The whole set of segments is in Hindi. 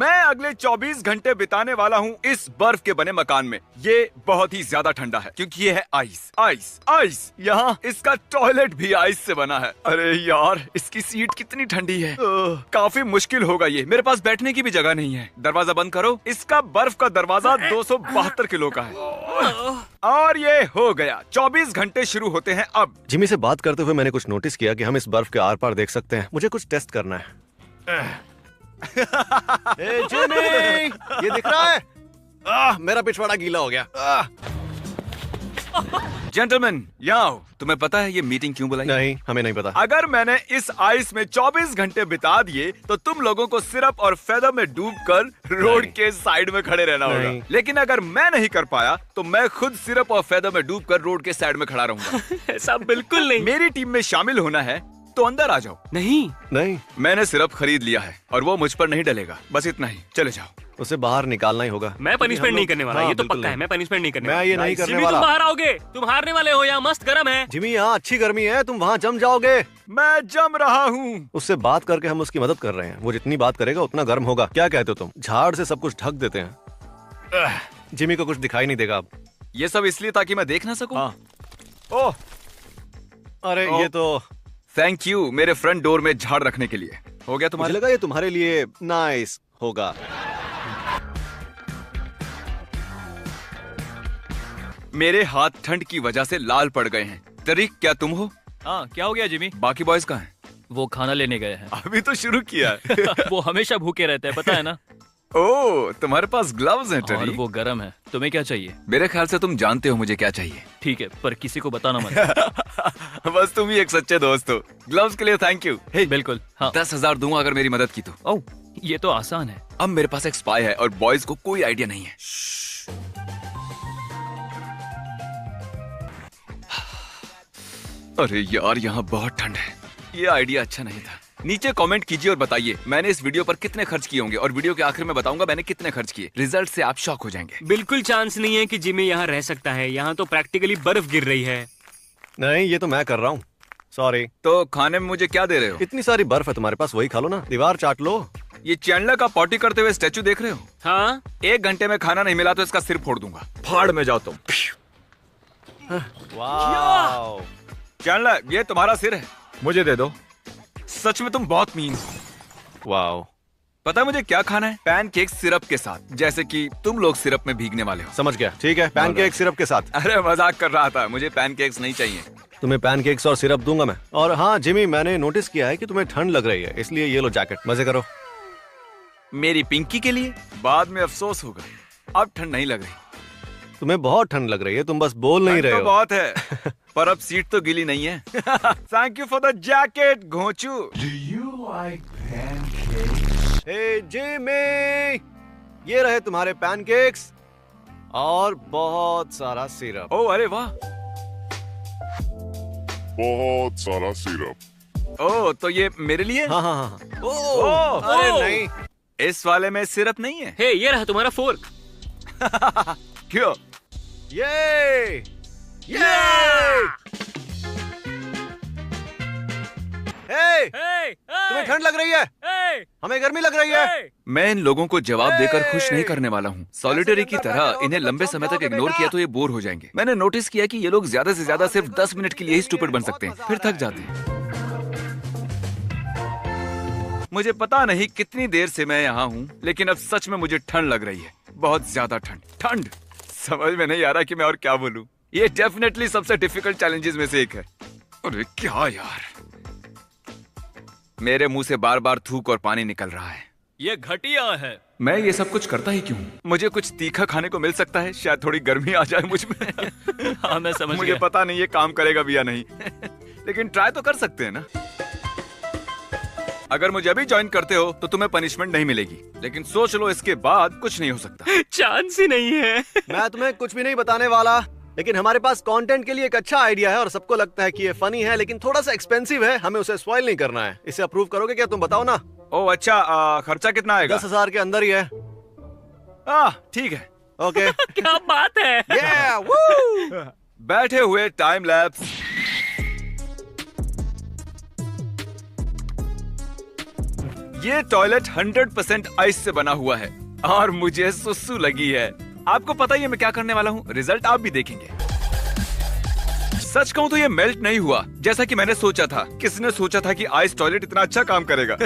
मैं अगले 24 घंटे बिताने वाला हूँ इस बर्फ के बने मकान में। ये बहुत ही ज्यादा ठंडा है क्योंकि ये है आइस आइस आइस। यहाँ इसका टॉयलेट भी आइस से बना है। अरे यार, इसकी सीट कितनी ठंडी है। काफी मुश्किल होगा ये। मेरे पास बैठने की भी जगह नहीं है। दरवाजा बंद करो। इसका बर्फ का दरवाजा 272 किलो का है। और ये हो गया। 24 घंटे शुरू होते हैं अब। जिमी से बात करते हुए मैंने कुछ नोटिस किया कि हम इस बर्फ के आर पार देख सकते हैं। मुझे कुछ टेस्ट करना है। ए, जिमी, ये दिख रहा है? मेरा पिछवाड़ा गीला हो गया। जेंटलमैन, यहाँ आओ। तुम्हें पता है ये मीटिंग क्यों बुलाई? नहीं, हमें नहीं पता। अगर मैंने इस आइस में 24 घंटे बिता दिए तो तुम लोगों को सिरप और फेदर में डूबकर रोड के साइड में खड़े रहना होगा। लेकिन अगर मैं नहीं कर पाया तो मैं खुद सिरप और फेदर में डूबकर रोड के साइड में खड़ा रहूंगा। ऐसा बिल्कुल नहीं। मेरी टीम में शामिल होना है तो अंदर आ जाओ। नहीं, मैंने सिरप खरीद लिया है और वो मुझ पर नहीं डलेगा। बस इतना ही। चले जाओ। उसे बाहर निकालना ही होगा। मैं पनिशमेंट नहीं करने वाला। ये तो पक्का है, मैं पनिशमेंट नहीं करने वाला। मैं ये नहीं करने जिमी, वाला। तुम बाहर आओगे। तुम हारने वाले हो। यहाँ मस्त गर्म है। जिमी, यहाँ अच्छी गर्मी है, तुम वहाँ जम जाओगे। मैं जम रहा हूँ। उससे बात करके हम उसकी मदद कर रहे हैं। वो जितनी बात करेगा उतना गर्म होगा। क्या कहते हो तुम? झाड़ से सब कुछ ढक देते हैं। जिमी को कुछ दिखाई नहीं देगा अब। ये सब इसलिए ताकि मैं देख ना सकूं। हाँ। ओह, अरे ये तो थैंक यू मेरे फ्रंट डोर में झाड़ रखने के लिए। हो गया मुझे तुम्हारे? लगा ये तुम्हारे लिए नाइस होगा। मेरे हाथ ठंड की वजह से लाल पड़ गए हैं। तरीक, क्या तुम हो? हाँ, क्या हो गया जिमी? बाकी बॉयज कहाँ हैं? वो खाना लेने गए हैं। अभी तो शुरू किया है। वो हमेशा भूखे रहते हैं, पता है ना? ओह, तुम्हारे पास ग्लव्स हैं और टरीक। वो गर्म है। तुम्हें क्या चाहिए? मेरे ख्याल से तुम जानते हो मुझे क्या चाहिए। ठीक है, पर किसी को बताना मत। बस तुम ही एक सच्चे दोस्त हो। ग्लव्स के लिए थैंक यू। बिल्कुल। हाँ। 10,000 दूंगा अगर मेरी मदद की तो। ओह, ये तो आसान है। अब मेरे पास एक स्पाई है और बॉयज को कोई आइडिया नहीं है। अरे यार, यहाँ बहुत ठंड है। ये आइडिया अच्छा नहीं था। नीचे कमेंट कीजिए और बताइए मैंने इस वीडियो पर कितने खर्च किए होंगे और वीडियो के आखिर में बताऊंगा मैंने कितने खर्च किए। रिजल्ट से आप शॉक हो जाएंगे। बिल्कुल चांस नहीं है कि जिमी यहाँ रह सकता है। यहाँ तो प्रैक्टिकली बर्फ गिर रही है। नहीं, ये तो मैं कर रहा हूँ। सॉरी। तो खाने में मुझे क्या दे रहे हो? इतनी सारी बर्फ है तुम्हारे पास, वही खा लो ना। दीवार चाट लो। ये चैंडलर का पॉटी करते हुए स्टैचू देख रहे हो? हाँ, 1 घंटे में खाना नहीं मिला तो इसका सिर फोड़ दूंगा। फाड़ में जाओ तुम। वाह, चैंडलर, ये तुम्हारा सिर है, मुझे दे दो। सच में तुम बहुत मीन हो। वाह। पता है मुझे क्या खाना है? पैनकेक सिरप के साथ, जैसे कि तुम लोग सिरप में भीगने वाले हो। समझ गया। ठीक है, पैनकेक सिरप के साथ। अरे मजाक कर रहा था। मुझे पैनकेक्स नहीं चाहिए। तुम्हें पैनकेक्स और सिरप दूंगा मैं। और हाँ जिमी, मैंने नोटिस किया है कि तुम्हें ठंड लग रही है, इसलिए ये लो जैकेट। मजे करो। मेरी पिंकी के लिए बाद में अफसोस होगा। अब ठंड नहीं लग रही। तुम्हें बहुत ठंड लग रही है, तुम बस बोल नहीं रहे तो हो। बहुत है, पर अब सीट तो गीली नहीं है। Thank you for the jacket घोंचू। हे जिमी, ये रहे तुम्हारे पैनकेक्स और बहुत सारा सिरप। ओ अरे वाह। बहुत सारा सिरप। ओ, तो ये मेरे लिए? हाँ हाँ हाँ। ओह, अरे नहीं, इस वाले में सिरप नहीं है। हे, ये रहा तुम्हारा फोर्क। क्यों? ये हे, तुम्हें ठंड लग रही है, हमें गर्मी लग रही है। मैं इन लोगों को जवाब देकर खुश नहीं करने वाला हूँ। सॉलिटरी की तरह इन्हें लंबे समय तक इग्नोर किया तो ये बोर हो जाएंगे। मैंने नोटिस किया कि ये लोग ज्यादा से ज्यादा सिर्फ 10 मिनट के लिए ही स्टूपिड बन सकते हैं, फिर थक जाते हैं। मुझे पता नहीं कितनी देर से मैं यहाँ हूँ, लेकिन अब सच में मुझे ठंड लग रही है। बहुत ज्यादा ठंड। समझ में नहीं आ रहा कि मैं और क्या बोलूँ। ये डेफिनेटली सबसे डिफिकल्ट चैलेंजेस में से एक है। अरे क्या यार, मेरे मुंह से बार बार थूक और पानी निकल रहा है। ये घटिया है। मैं ये सब कुछ करता ही क्यों? मुझे कुछ तीखा खाने को मिल सकता है, शायद थोड़ी गर्मी आ जाए मुझ में। हाँ, मैं समझ मुझे गया। पता नहीं ये काम करेगा भी या नहीं। लेकिन ट्राई तो कर सकते हैं ना। अगर मुझे अभी ज्वाइन करते हो तो तुम्हें पनिशमेंट नहीं मिलेगी, लेकिन सोच लो इसके बाद कुछ नहीं हो सकता। चांस ही नहीं है। मैं तुम्हें कुछ भी नहीं बताने वाला, लेकिन हमारे पास कंटेंट के लिए एक अच्छा आइडिया है और सबको लगता है कि ये फनी है, लेकिन थोड़ा सा एक्सपेंसिव है। हमें उसे स्पॉइल नहीं करना है। इसे अप्रूव करोगे क्या? तुम बताओ ना। ओह अच्छा, खर्चा कितना आएगा? 10,000 के अंदर ही है। ठीक है। ओके। क्या बात है। Yeah, woo! बैठे हुए टाइम लैप्स। ये टॉयलेट 100% आइस से बना हुआ है और मुझे सुसु लगी है। आपको पता ही है मैं क्या करने वाला हूँ, रिजल्ट आप भी देखेंगे। सच कहूँ तो ये मेल्ट नहीं हुआ जैसा कि मैंने सोचा था। किसने सोचा था कि आइस टॉयलेट इतना अच्छा काम करेगा?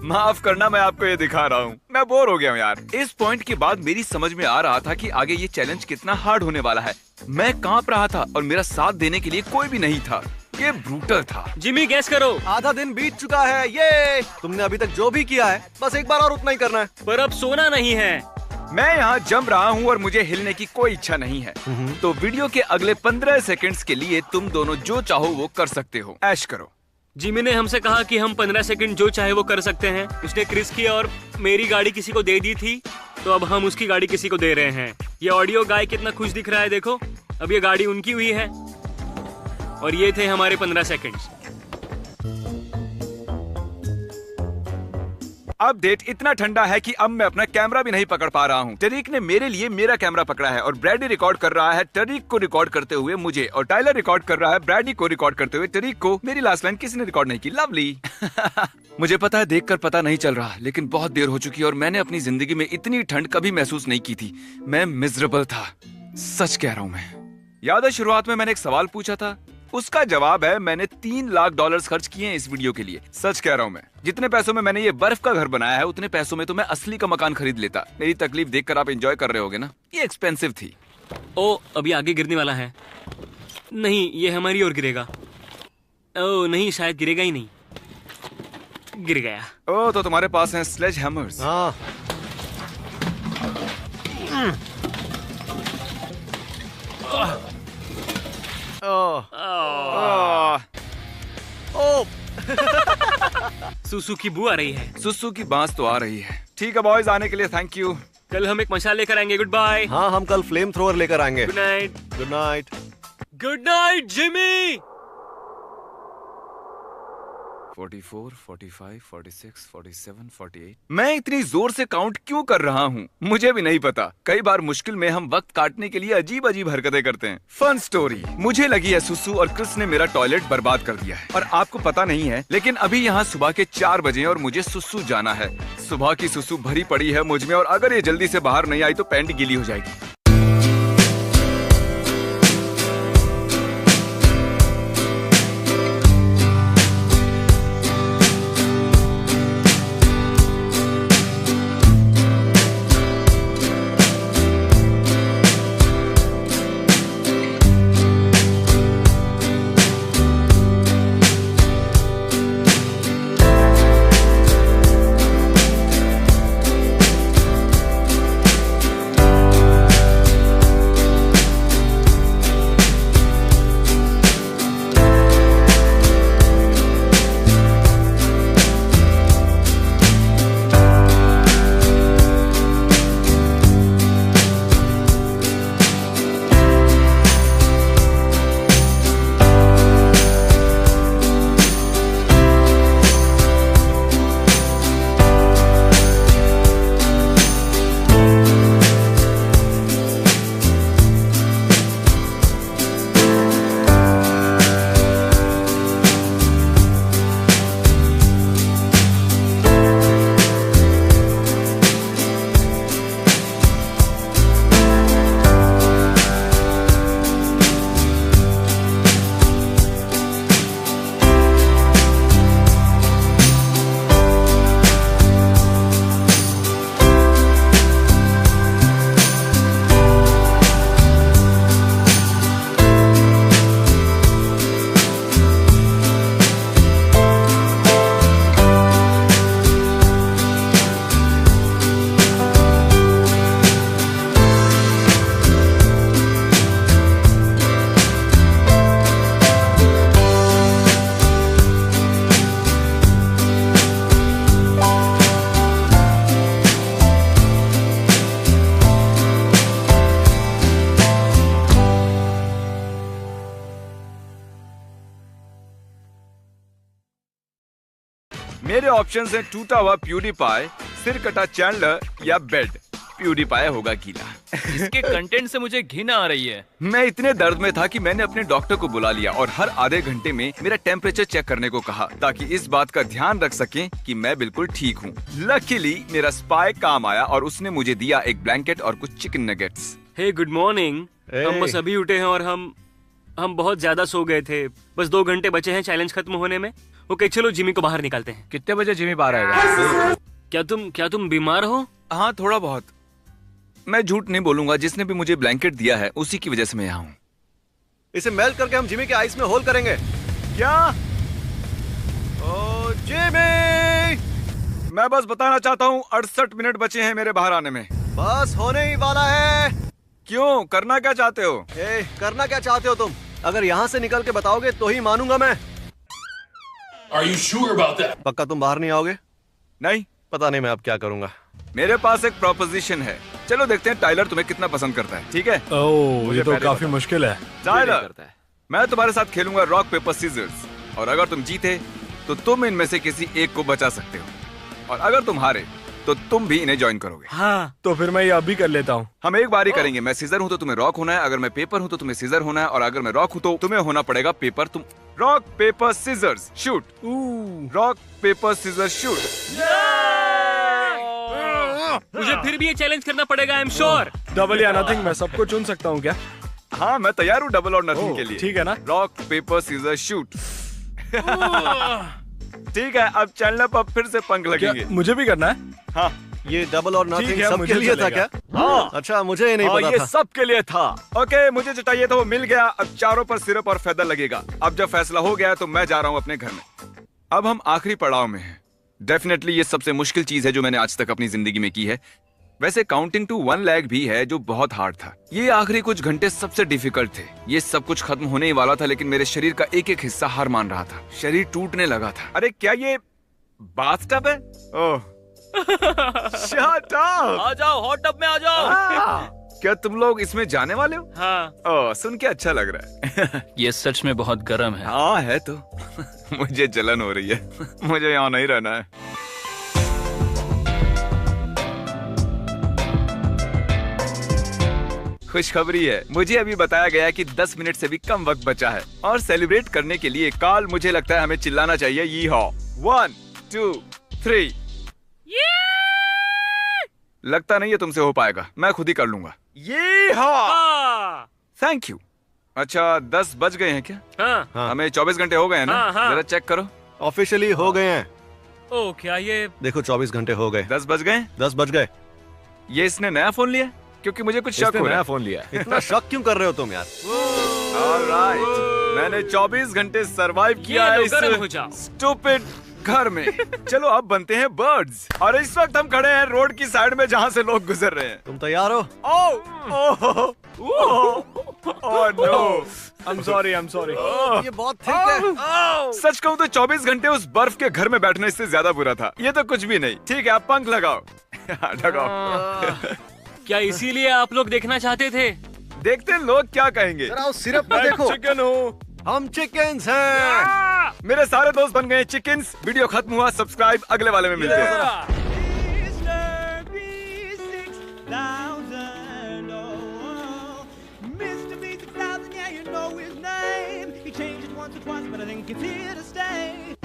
माफ करना, मैं आपको ये दिखा रहा हूँ। मैं बोर हो गया हूँ यार। इस पॉइंट के बाद मेरी समझ में आ रहा था कि आगे ये चैलेंज कितना हार्ड होने वाला है। मैं कांप रहा था और मेरा साथ देने के लिए कोई भी नहीं था। ये ब्रूटल था। जिमी गैस करो। आधा दिन बीत चुका है। ये तुमने अभी तक जो भी किया है बस एक बार और उतना ही करना है। पर अब सोना नहीं है। मैं यहाँ जम रहा हूँ और मुझे हिलने की कोई इच्छा नहीं है। तो वीडियो के अगले 15 सेकंड्स के लिए तुम दोनों जो चाहो वो कर सकते हो। ऐश करो। जिमी ने हमसे कहा कि हम 15 सेकंड जो चाहे वो कर सकते हैं। उसने क्रिस की और मेरी गाड़ी किसी को दे दी थी, तो अब हम उसकी गाड़ी किसी को दे रहे हैं। ये ऑडियो गाय कितना खुश दिख रहा है, देखो। अब ये गाड़ी उनकी हुई है और ये थे हमारे 15 सेकंड्स। अपडेट इतना ठंडा है कि अब मैं अपना कैमरा भी नहीं पकड़ पा रहा हूँ। टरीक ने मेरे लिए मेरा कैमरा पकड़ा है और ब्रैडी रिकॉर्ड कर रहा है टरीक को रिकॉर्ड करते हुए मुझे, और टाइलर रिकॉर्ड कर रहा है ब्रैडी को रिकॉर्ड करते हुए टरीक को। मेरी लास्ट लाइन किसी ने रिकॉर्ड नहीं की। लवली। मुझे पता है देखकर पता नहीं चल रहा, लेकिन बहुत देर हो चुकी है और मैंने अपनी जिंदगी में इतनी ठंड कभी महसूस नहीं की थी। मैं मिजरेबल था, सच कह रहा हूँ मैं। याद है शुरुआत में मैंने एक सवाल पूछा था, उसका जवाब है मैंने $3 लाख खर्च किए हैं इस वीडियो के लिए। सच कह रहा हूँ मैं। जितने पैसों में मैंने ये बर्फ का घर बनाया है उतने पैसों में तो मैं असली का मकान खरीद लेता। मेरी तकलीफ देखकर आप एंजॉय कर रहे होगे ना। ये एक्सपेंसिव थी। ओ, अभी आगे गिरने वाला है। नहीं, ये हमारी ओर गिरेगा। ओ नहीं, शायद गिरेगा ही नहीं। गिर गया। ओ, तो तुम्हारे पास हैं स्लेज हैमर्स। हाँ। सुसु की बू आ रही है। सुसु की बांस तो आ रही है। ठीक है बॉयज, आने के लिए थैंक यू। कल हम एक मशाल लेकर आएंगे। Goodbye. हाँ, हम कल फ्लेम थ्रोअर लेकर आएंगे। Good night. Good night. Good night Jimmy. 44, 45, 46, 47, 48। मैं इतनी जोर से काउंट क्यों कर रहा हूँ मुझे भी नहीं पता। कई बार मुश्किल में हम वक्त काटने के लिए अजीब अजीब हरकतें करते हैं। फन स्टोरी मुझे लगी है सुसु और क्रिस ने मेरा टॉयलेट बर्बाद कर दिया है। और आपको पता नहीं है, लेकिन अभी यहाँ सुबह के 4 बजे और मुझे सुसु जाना है। सुबह की सुसु भरी पड़ी है मुझ में और अगर ये जल्दी से बाहर नहीं आई तो पैंट गीली हो जाएगी। मेरे ऑप्शंस हैं टूटा हुआ प्यूडीपाई, सिर कटा चैंडलर या बेड। प्यूरीफाई होगा गीला। इसके कंटेंट से मुझे घिन आ रही है। मैं इतने दर्द में था कि मैंने अपने डॉक्टर को बुला लिया और हर आधे घंटे में मेरा टेम्परेचर चेक करने को कहा ताकि इस बात का ध्यान रख सकें कि मैं बिल्कुल ठीक हूँ। लकीली मेरा स्पाई काम आया और उसने मुझे दिया एक ब्लैंकेट और कुछ चिकन नगेट्स। हे गुड मॉर्निंग। हम बस अभी उठे हैं और हम बहुत ज्यादा सो गए थे। बस 2 घंटे बचे हैं चैलेंज खत्म होने में। ओके चलो जिमी को बाहर निकालते हैं। कितने बजे जिमी बाहर आएगा? क्या तुम बीमार हो? हाँ थोड़ा बहुत। मैं झूठ नहीं बोलूंगा, जिसने भी मुझे ब्लैंकेट दिया है उसी की वजह से मैं यहाँ हूँ। इसे मेल्ट करके हम जिमी के आइस में होल करेंगे। क्या? ओ जिमी! मैं बस बताना चाहता हूँ 68 मिनट बचे हैं मेरे बाहर आने में। बस होने ही वाला है। क्यों? करना क्या चाहते हो? करना क्या चाहते हो तुम? अगर यहाँ से निकल के बताओगे तो ही मानूंगा मैं। Are you sure about that? पक्का तुम बाहर नहीं आओगे? नहीं, पता नहीं मैं अब क्या करूंगा। मेरे पास एक प्रोपोजिशन है। चलो देखते हैं टाइलर तुम्हें कितना पसंद करता है। ठीक है? ओह, ये तो पहले काफी पता। मुश्किल है। टाइलर, मैं तुम्हारे साथ खेलूंगा रॉक पेपर सीजर्स और अगर तुम जीते तो तुम इनमें से किसी एक को बचा सकते हो और अगर तुम हारे तो तुम भी इन्हें ज्वाइन करोगे। हाँ तो फिर मैं ये अभी कर लेता हूँ। हम एक बार ही करेंगे। मैं सीजर हूँ तो तुम्हें रॉक होना है, अगर मैं पेपर हूँ तो तुम्हें सीजर होना है और अगर मैं रॉक हूँ तो तुम्हें होना पड़ेगा पेपर। तुम rock paper scissors shoot. Rock paper scissors shoot. मुझे फिर भी ये चैलेंज करना पड़ेगा। I am sure. डबल या नथिंग, मैं सबको चुन सकता हूँ क्या? हाँ मैं तैयार हूँ डबल और नथिंग के लिए। ठीक है ना? Rock paper scissor shoot. ठीक है, अब चैनल पर फिर से पंख क्या लगेंगे। मुझे भी करना है? हाँ ये डबल और ठीक नथिंग है, सबके मुझे लिए था चलेगा। क्या? हाँ। अच्छा मुझे ये नहीं और पता ये था। सबके लिए था। ओके, मुझे जो चाहिए था वो मिल गया। अब चारों पर सिरप और फेदर लगेगा। अब जब फैसला हो गया तो मैं जा रहा हूँ अपने घर में। अब हम आखिरी पड़ाव में हैं। डेफिनेटली ये सबसे मुश्किल चीज है जो मैंने आज तक अपनी जिंदगी में की है। वैसे काउंटिंग टू 1 लाख भी है जो बहुत हार्ड था। ये आखिरी कुछ घंटे सबसे डिफिकल्ट थे। ये सब कुछ खत्म होने ही वाला था लेकिन मेरे शरीर का एक एक हिस्सा हार मान रहा था। शरीर टूटने लगा था। अरे क्या ये बाथटब है? ओह शट अप! आ जाओ, हॉट टब में आ जाओ। क्या तुम लोग इसमें जाने वाले हो? हाँ ओह सुन के अच्छा लग रहा है। ये सच में बहुत गर्म है। हाँ है तो। मुझे जलन हो रही है। मुझे यहाँ नहीं रहना है। खुशखबरी है, मुझे अभी बताया गया कि 10 मिनट से भी कम वक्त बचा है और सेलिब्रेट करने के लिए काल मुझे लगता है हमें चिल्लाना चाहिए यी हॉ। 1 2 3। लगता नहीं है तुमसे हो पाएगा, मैं खुद ही कर लूंगा। ये हाँ थैंक यू। अच्छा 10 बज गए हैं क्या? हाँ। हाँ। हमें 24 घंटे हो गए हैं ना? हाँ, हाँ। जरा चेक करो। ऑफिशियली हो गए हैं। ओ क्या ये देखो 24 घंटे हो गए। 10 बज गए। 10 बज गए। ये इसने नया फोन लिया? क्योंकि मुझे कुछ शक इसने हो रहा नया है। फोन लिया। इतना शक क्यों कर रहे हो तुम यार? ऑलराइट, मैंने 24 घंटे सरवाइव किया है लो, गर्म हो जाओ। इस स्टूपिड घर में। चलो अब बनते हैं बर्ड्स और इस वक्त हम खड़े हैं रोड की साइड में जहाँ से लोग गुजर रहे हैं। तुम तैयार हो? Oh no, I'm sorry. ये बहुत थिक है। सच कहूँ तो 24 घंटे उस बर्फ के घर में बैठना इससे ज्यादा बुरा था। ये तो कुछ भी नहीं। ठीक है, आप पंख लगाओ। लगाओ। क्या इसीलिए आप लोग देखना चाहते थे? देखते हैं लोग क्या कहेंगे। जरा उस सिरप को देखो। चिकन हूँ। हम चिकन्स हैं। मेरे सारे दोस्त बन गए चिकन्स। वीडियो खत्म हुआ, सब्सक्राइब, अगले वाले में मिलते हैं। Mr. Beast 1000, yeah, you know his name. He changed it once or twice, but I think it's here to stay.